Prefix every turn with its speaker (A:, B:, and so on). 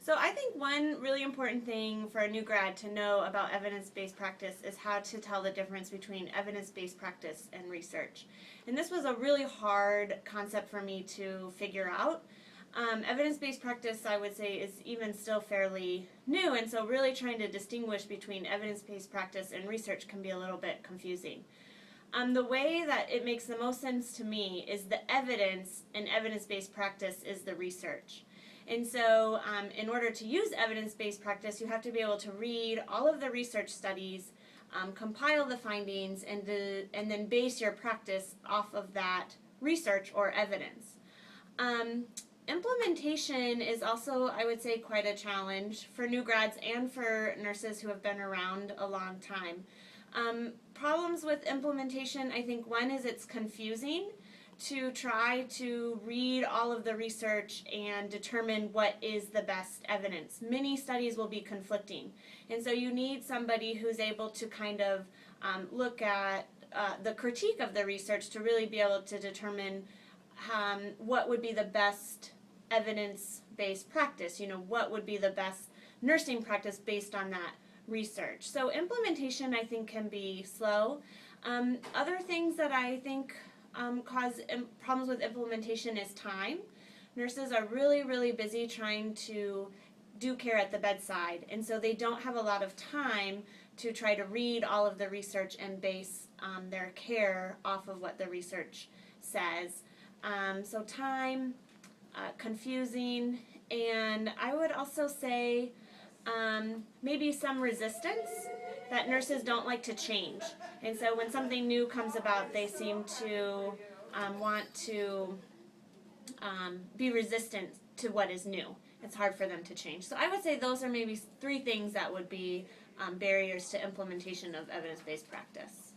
A: So I think one really important thing for a new grad to know about evidence-based practice is how to tell the difference between evidence-based practice and research. And this was a really hard concept for me to figure out. Evidence-based practice, I would say, is even still fairly new, and so really trying to distinguish between evidence-based practice and research can be a little bit confusing. The way that it makes the most sense to me is the evidence in evidence-based practice is the research. And so in order to use evidence-based practice, you have to be able to read all of the research studies, compile the findings, and then base your practice off of that research or evidence. Implementation is also, I would say, quite a challenge for new grads and for nurses who have been around a long time. Problems with implementation, I think one is it's confusing to try to read all of the research and determine what is the best evidence. Many studies will be conflicting, and so you need somebody who's able to kind of look at the critique of the research to really be able to determine what would be the best evidence-based practice, what would be the best nursing practice based on that research. So implementation, I think, can be slow. Other things that I think cause problems with implementation is time. Nurses are really, really busy trying to do care at the bedside, and so they don't have a lot of time to try to read all of the research and base their care off of what the research says. So time, confusing, and I would also say maybe some resistance, that nurses don't like to change. And so when something new comes about, they seem to want to be resistant to what is new. It's hard for them to change. So I would say those are maybe 3 things that would be barriers to implementation of evidence-based practice.